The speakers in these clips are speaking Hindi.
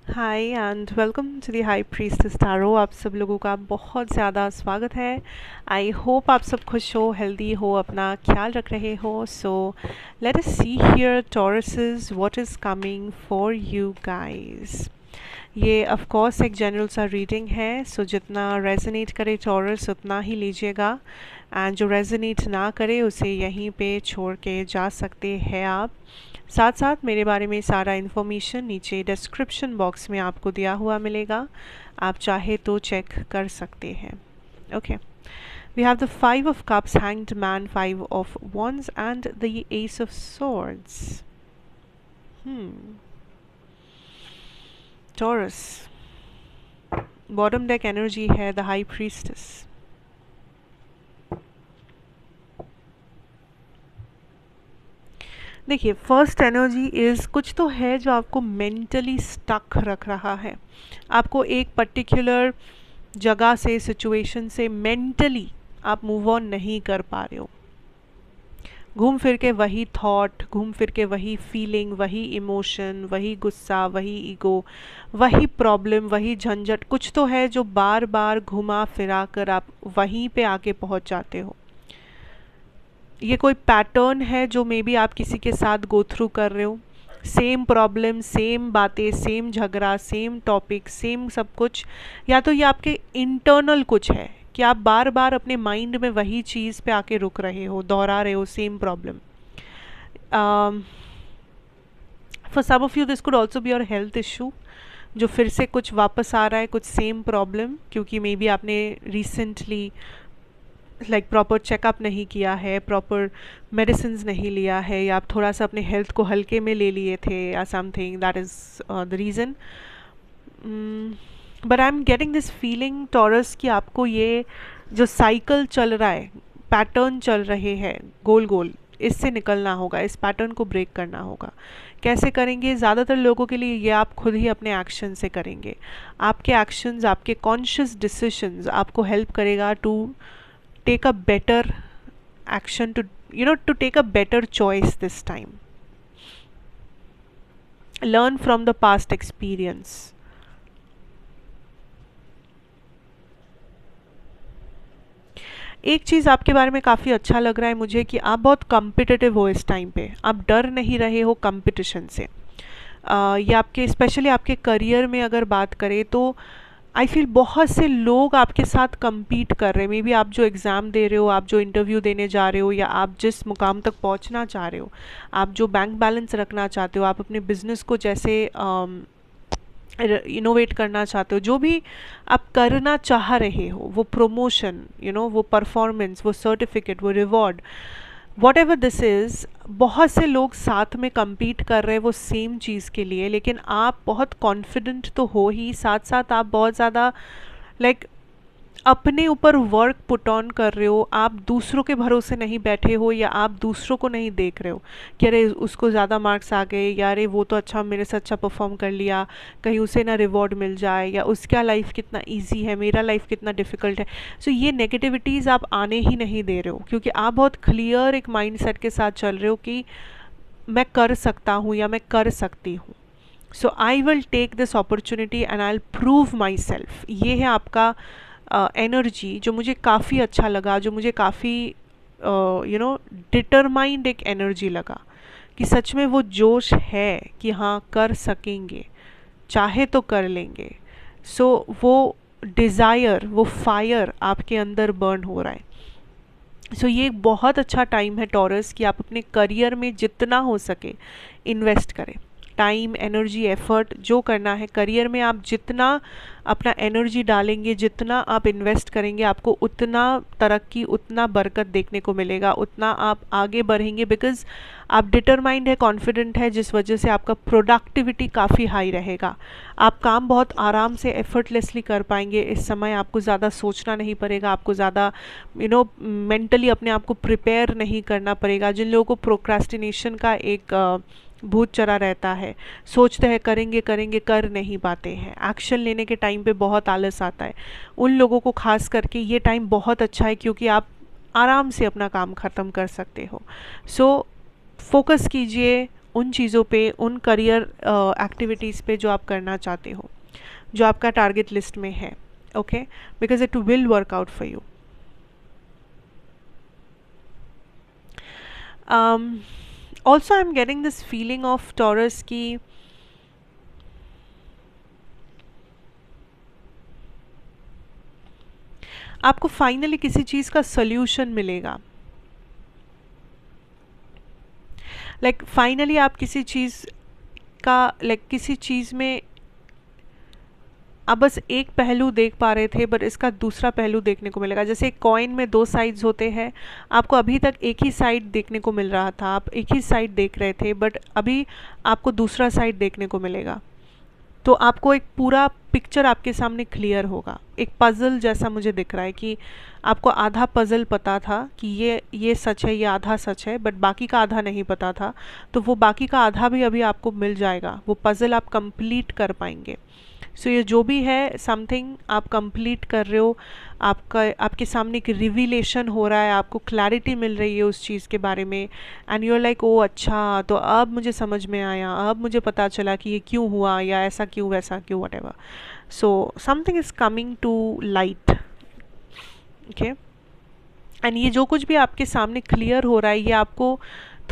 Hi and welcome to the high priestess tarot. आप सब लोगों का बहुत ज़्यादा स्वागत है। आई होप आप सब खुश हो, हेल्दी हो, अपना ख्याल रख रहे हो। So let us see here Tauruses what is coming for you guys. ये ऑफ कोर्स एक जनरल सा रीडिंग है, सो जितना रेजोनेट करे टॉरस उतना ही लीजिएगा, एंड जो रेजोनेट ना करे उसे यहीं पे छोड़ के जा सकते हैं आप। साथ साथ मेरे बारे में सारा इन्फॉर्मेशन नीचे डिस्क्रिप्शन बॉक्स में आपको दिया हुआ मिलेगा, आप चाहे तो चेक कर सकते हैं। Okay, we have the five of cups, hanged man, five of wands and the ace of swords. Taurus, bottom deck energy है the high priestess. देखिए, फर्स्ट एनर्जी इज़ कुछ तो है जो आपको मेंटली स्टक रख रहा है। आपको एक पर्टिकुलर जगह से, सिचुएशन से मेंटली आप मूव ऑन नहीं कर पा रहे हो। घूम फिर के वही थॉट, घूम फिर के वही फीलिंग, वही इमोशन, वही गुस्सा, वही ईगो, वही प्रॉब्लम, वही झंझट, कुछ तो है जो बार बार घुमा फिरा कर आप वहीं पे आके पहुंच जाते हो। ये कोई पैटर्न है जो मे बी आप किसी के साथ गो थ्रू कर रहे हो। सेम प्रॉब्लम, सेम बातें, सेम झगड़ा, सेम टॉपिक, सेम सब कुछ, या तो ये आपके इंटरनल कुछ है कि आप बार बार अपने माइंड में वही चीज़ पे आके रुक रहे हो, दोहरा रहे हो same problem. For some of you this could also be your health issue, जो फिर से कुछ वापस आ रहा है, कुछ सेम प्रॉब्लम, क्योंकि मे बी आपने रिसेंटली प्रॉपर चेकअप नहीं किया है, प्रॉपर मेडिसिन नहीं लिया है, या आप थोड़ा सा अपने हेल्थ को हल्के में ले लिए थे या something, that is the reason. But I am getting this feeling taurus कि आपको ये जो साइकिल चल रहा है, पैटर्न चल रहे हैं गोल गोल, इससे निकलना होगा, इस पैटर्न को ब्रेक करना होगा। कैसे करेंगे? ज़्यादातर लोगों के लिए ये आप खुद ही अपने एक्शन से करेंगे। आपके एक्शंस, आपके कॉन्शियस डिसीजंस आपको हेल्प करेगा to take a better action, to take a better choice this time. Learn from the past experience. एक चीज़ आपके बारे में काफ़ी अच्छा लग रहा है मुझे कि आप बहुत कम्पिटिटिव हो इस टाइम पे, आप डर नहीं रहे हो कंपटीशन से। ये आपके, स्पेशली आपके करियर में अगर बात करें तो आई फील बहुत से लोग आपके साथ compete कर रहे हैं। मे बी आप जो एग्ज़ाम दे रहे हो, आप जो इंटरव्यू देने जा रहे हो, या आप जिस मुकाम तक पहुंचना चाह रहे हो, आप जो बैंक बैलेंस रखना चाहते हो, आप अपने बिजनेस को जैसे इनोवेट करना चाहते हो, जो भी आप करना चाह रहे हो, वो प्रमोशन, वो परफॉर्मेंस, वो सर्टिफिकेट, वो reward, what ever this is, बहुत से लोग साथ में compete कर रहे हैं वो सेम चीज़ के लिए। लेकिन आप बहुत कॉन्फिडेंट तो हो ही, साथ साथ आप बहुत ज़्यादा अपने ऊपर वर्क पुट ऑन कर रहे हो। आप दूसरों के भरोसे नहीं बैठे हो, या आप दूसरों को नहीं देख रहे हो कि अरे उसको ज़्यादा मार्क्स आ गए, या अरे वो तो अच्छा, मेरे से अच्छा परफॉर्म कर लिया, कहीं उसे ना रिवॉर्ड मिल जाए, या उसका लाइफ कितना ईजी है, मेरा लाइफ कितना डिफ़िकल्ट है। सो ये नेगेटिविटीज़ आप आने ही नहीं दे रहे हो, क्योंकि आप बहुत क्लियर एक माइंड सेट के साथ चल रहे हो कि मैं कर सकता हूँ या मैं कर सकती हूँ। So I will take this opportunity and I will prove myself. ये है आपका एनर्जी, जो मुझे काफ़ी अच्छा लगा, जो मुझे काफ़ी डिटरमाइंड एक एनर्जी लगा कि सच में वो जोश है कि हाँ कर सकेंगे, चाहे तो कर लेंगे। सो वो डिज़ायर, वो फायर आपके अंदर बर्न हो रहा है। सो ये एक बहुत अच्छा टाइम है टॉरस कि आप अपने करियर में जितना हो सके इन्वेस्ट करें। टाइम, एनर्जी, एफर्ट जो करना है करियर में, आप जितना अपना एनर्जी डालेंगे, जितना आप इन्वेस्ट करेंगे, आपको उतना तरक्की, उतना बरकत देखने को मिलेगा, उतना आप आगे बढ़ेंगे। बिकॉज आप डिटरमाइंड है, कॉन्फिडेंट है, जिस वजह से आपका प्रोडक्टिविटी काफ़ी हाई रहेगा। आप काम बहुत आराम से, एफर्टलेसली कर पाएंगे इस समय। आपको ज़्यादा सोचना नहीं पड़ेगा, आपको ज़्यादा मेंटली अपने आप को प्रिपेयर नहीं करना पड़ेगा। जिन लोगों को प्रोक्रास्टिनेशन का एक भूत चढ़ा रहता है, सोचते हैं करेंगे करेंगे, कर नहीं पाते हैं, एक्शन लेने के टाइम पे बहुत आलस आता है, उन लोगों को खास करके ये टाइम बहुत अच्छा है, क्योंकि आप आराम से अपना काम ख़त्म कर सकते हो। सो फोकस कीजिए, उन चीज़ों पे, उन करियर एक्टिविटीज़ पे जो आप करना चाहते हो, जो आपका टारगेट लिस्ट में है. Okay, because it will work out for you. Also I am getting this feeling of taurus की आपको फाइनली किसी चीज़ का सोल्यूशन मिलेगा. लाइक फाइनली आप किसी चीज़ का, किसी चीज़ में आप बस एक पहलू देख पा रहे थे, बट इसका दूसरा पहलू देखने को मिलेगा. जैसे एक कॉइन में दो साइड्स होते हैं, आपको अभी तक एक ही साइड देखने को मिल रहा था, आप एक ही साइड देख रहे थे, बट अभी आपको दूसरा साइड देखने को मिलेगा. तो आपको एक पूरा पिक्चर आपके सामने क्लियर होगा. एक पज़ल जैसा मुझे दिख रहा है कि आपको आधा पज़ल पता था कि ये सच है, ये आधा सच है, बट बाकी का आधा नहीं पता था. तो वो बाकी का आधा भी अभी आपको मिल जाएगा, वो पज़ल आप कंप्लीट कर पाएंगे. सो ये जो भी है, समथिंग आप कंप्लीट कर रहे हो, आपके सामने एक रिवीलेशन हो रहा है, आपको क्लैरिटी मिल रही है उस चीज़ के बारे में, and you are like oh अच्छा, तो अब मुझे समझ में आया, अब मुझे पता चला कि ये क्यों हुआ, या ऐसा क्यों, वैसा क्यों, whatever. So something is coming to light. Okay, and ये जो कुछ भी आपके सामने क्लियर हो रहा है, ये आपको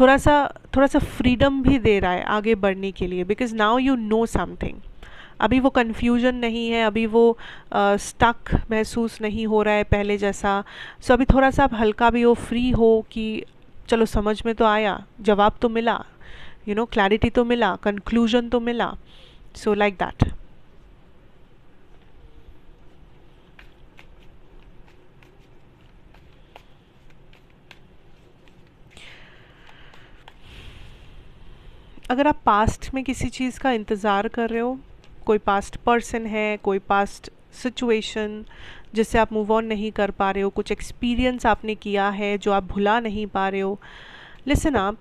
थोड़ा सा फ्रीडम भी दे रहा है आगे बढ़ने के लिए, because now you know something. अभी वो कन्फ्यूजन नहीं है, अभी वो स्टक महसूस नहीं हो रहा है पहले जैसा. सो अभी थोड़ा सा आप हल्का भी हो, फ्री हो कि चलो समझ में तो आया, जवाब तो मिला, क्लैरिटी तो मिला, कंक्लूजन तो मिला. So like that. अगर आप पास्ट में किसी चीज़ का इंतज़ार कर रहे हो, कोई पास्ट पर्सन है, कोई पास्ट सिचुएशन जिससे आप मूव ऑन नहीं कर पा रहे हो, कुछ एक्सपीरियंस आपने किया है जो आप भुला नहीं पा रहे हो, लिसन आप,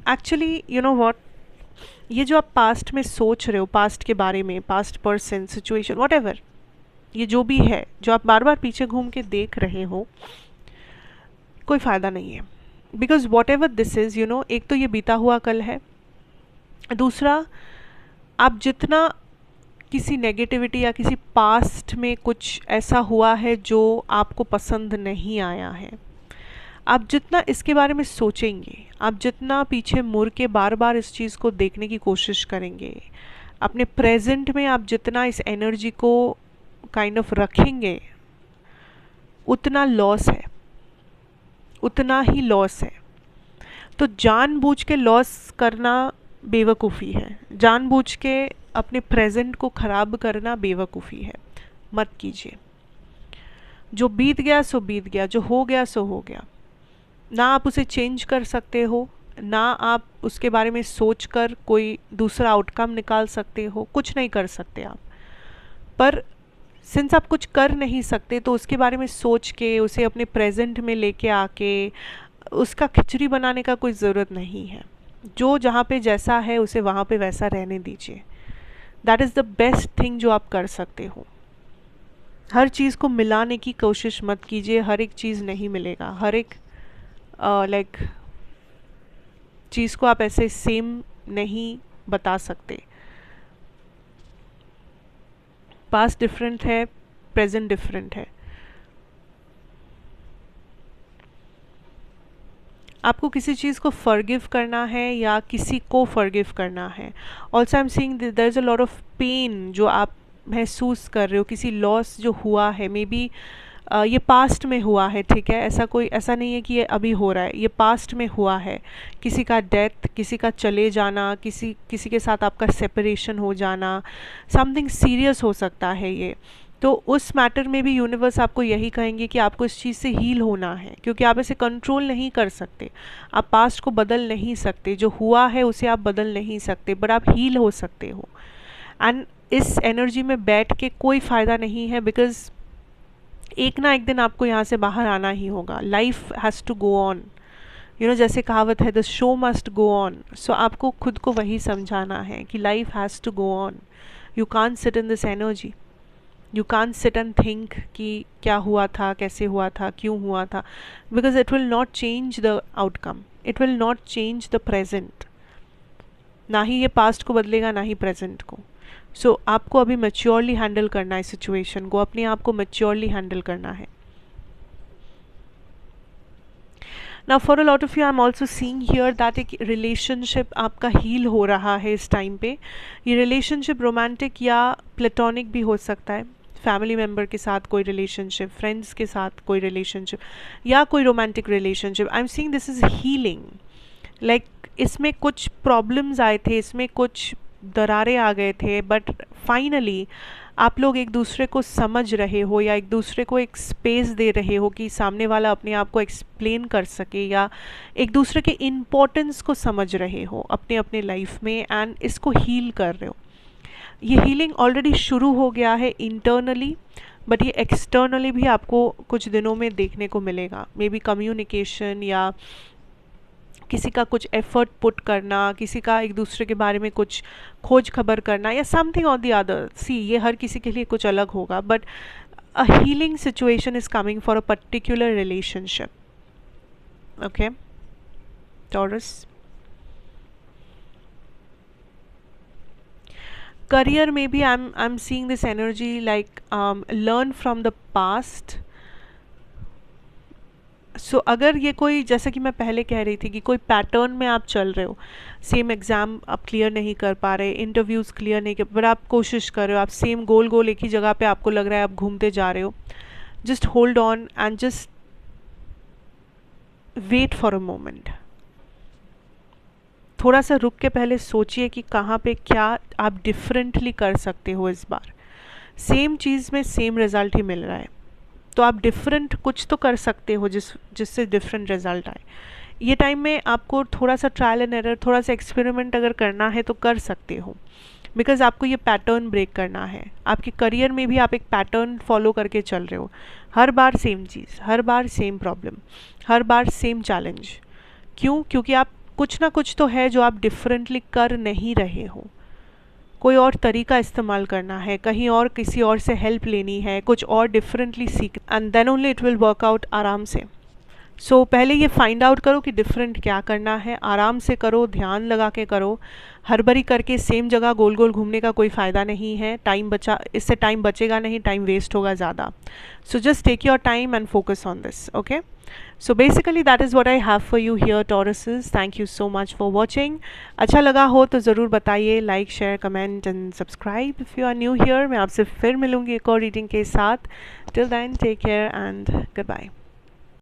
एक्चुअली यू नो व्हाट, ये जो आप पास्ट में सोच रहे हो, पास्ट के बारे में, पास्ट पर्सन, सिचुएशन, व्हाटएवर, ये जो भी है, जो आप बार बार पीछे घूम के देख रहे हो, कोई फ़ायदा नहीं है. Because what ever this is, एक तो ये बीता हुआ कल है, दूसरा आप जितना किसी नेगेटिविटी या किसी पास्ट में कुछ ऐसा हुआ है जो आपको पसंद नहीं आया है, आप जितना इसके बारे में सोचेंगे, आप जितना पीछे मुड़ के बार बार इस चीज़ को देखने की कोशिश करेंगे, अपने प्रेजेंट में आप जितना इस एनर्जी को काइंड ऑफ रखेंगे, उतना लॉस है, उतना ही लॉस है. तो जानबूझ के लॉस करना बेवकूफ़ी है, जानबूझ के अपने प्रेजेंट को ख़राब करना बेवकूफ़ी है. मत कीजिए. जो बीत गया सो बीत गया, जो हो गया सो हो गया. ना आप उसे चेंज कर सकते हो, ना आप उसके बारे में सोचकर कोई दूसरा आउटकम निकाल सकते हो, कुछ नहीं कर सकते आप. पर सिंस आप कुछ कर नहीं सकते, तो उसके बारे में सोच के उसे अपने प्रेजेंट में लेके आके उसका खिचड़ी बनाने का कोई ज़रूरत नहीं है. जो जहाँ पे जैसा है उसे वहाँ पे वैसा रहने दीजिए. That is the best thing जो आप कर सकते हो. हर चीज़ को मिलाने की कोशिश मत कीजिए, हर एक चीज़ नहीं मिलेगा, हर एक चीज़ को आप ऐसे सेम नहीं बता सकते. पास्ट डिफरेंट है, प्रेजेंट डिफरेंट है. आपको किसी चीज़ को फॉरगिव करना है या किसी को फॉरगिव करना है. Also I am seeing there is a lot of pain जो आप महसूस कर रहे हो, किसी लॉस जो हुआ है, मे बी ये पास्ट में हुआ है, ठीक है, ऐसा नहीं है कि ये अभी हो रहा है, ये पास्ट में हुआ है. किसी का डेथ, किसी का चले जाना, किसी के साथ आपका सेपरेशन हो जाना, समथिंग सीरियस हो सकता है ये. तो उस मैटर में भी यूनिवर्स आपको यही कहेंगे कि आपको इस चीज़ से हील होना है, क्योंकि आप इसे कंट्रोल नहीं कर सकते, आप पास्ट को बदल नहीं सकते, जो हुआ है उसे आप बदल नहीं सकते, बट आप हील हो सकते हो. एंड इस एनर्जी में बैठ के कोई फ़ायदा नहीं है, बिकॉज एक ना एक दिन आपको यहाँ से बाहर आना ही होगा. Life has to go on, जैसे कहावत है, the show must go on. So आपको खुद को वही समझाना है कि life has to go on. You can't sit in this energy, you can't sit and think कि क्या हुआ था, कैसे हुआ था, क्यों हुआ था, because it will not change the outcome, it will not change the present. ना ही ये पास्ट को बदलेगा, ना ही प्रेजेंट को। सो आपको अभी मैच्योरली हैंडल करना है सिचुएशन को, अपने आप को मैच्योरली हैंडल करना है। Now for a lot of you I'm also seeing here that एक relationship आपका heal हो रहा है इस टाइम पे। ये relationship romantic या platonic भी हो सकता है, फैमिली मेम्बर के साथ कोई रिलेशनशिप, फ्रेंड्स के साथ कोई रिलेशनशिप, या कोई romantic relationship. I am seeing this is healing. Like इसमें कुछ प्रॉब्लम्स आए थे, इसमें कुछ दरारें आ गए थे, बट फाइनली आप लोग एक दूसरे को समझ रहे हो या एक दूसरे को एक स्पेस दे रहे हो कि सामने वाला अपने आप को एक्सप्लेन कर सके, या एक दूसरे के इम्पोर्टेंस को समझ रहे हो अपने अपने लाइफ में, एंड इसको हील कर रहे हो। ये हीलिंग ऑलरेडी शुरू हो गया है इंटरनली, बट ये एक्सटर्नली भी आपको कुछ दिनों में देखने को मिलेगा। मे बी कम्युनिकेशन या किसी का कुछ एफर्ट पुट करना, किसी का एक दूसरे के बारे में कुछ खोज खबर करना, या समथिंग और द अदर। सी ये हर किसी के लिए कुछ अलग होगा, but a healing situation is coming for a particular relationship. Okay Taurus, career में भी I am seeing this energy like learn from the past. So अगर ये कोई, जैसा कि मैं पहले कह रही थी कि कोई पैटर्न में आप चल रहे हो, सेम एग्ज़ाम आप क्लियर नहीं कर पा रहे, इंटरव्यूज़ क्लियर नहीं कर, पर आप कोशिश कर रहे हो, आप सेम गोल एक ही जगह पे आपको लग रहा है आप घूमते जा रहे हो, just hold on and just wait for a moment. थोड़ा सा रुक के पहले सोचिए कि कहाँ पे क्या आप डिफरेंटली कर सकते हो। इस बार सेम चीज़ में सेम रिज़ल्ट ही मिल रहा है, तो आप डिफरेंट कुछ तो कर सकते हो जिससे डिफरेंट रिजल्ट आए। ये टाइम में आपको थोड़ा सा ट्रायल एंड एरर, थोड़ा सा एक्सपेरिमेंट अगर करना है तो कर सकते हो, बिकॉज आपको ये पैटर्न ब्रेक करना है। आपके करियर में भी आप एक पैटर्न फॉलो करके चल रहे हो, हर बार सेम चीज़, हर बार सेम प्रॉब्लम, हर बार सेम चैलेंज। क्यों? क्योंकि आप कुछ ना कुछ तो है जो आप डिफरेंटली कर नहीं रहे हो। कोई और तरीका इस्तेमाल करना है, कहीं और किसी और से हेल्प लेनी है, कुछ और डिफरेंटली सीख, and then only it will work out आराम से। सो पहले ये फाइंड आउट करो कि डिफरेंट क्या करना है, आराम से करो, ध्यान लगा के करो। हड़बड़ी करके सेम जगह गोल गोल घूमने का कोई फ़ायदा नहीं है, टाइम बचा, इससे टाइम बचेगा नहीं, टाइम वेस्ट होगा ज़्यादा। So just take your time and focus on this. Okay, so basically that is what I have for you here, Tauruses. Thank you so much for watching. अच्छा लगा हो तो ज़रूर बताइए, like share comment and subscribe if you are new here. मैं आपसे फिर मिलूँगी एक और रीडिंग के साथ। Till then take care and good bye.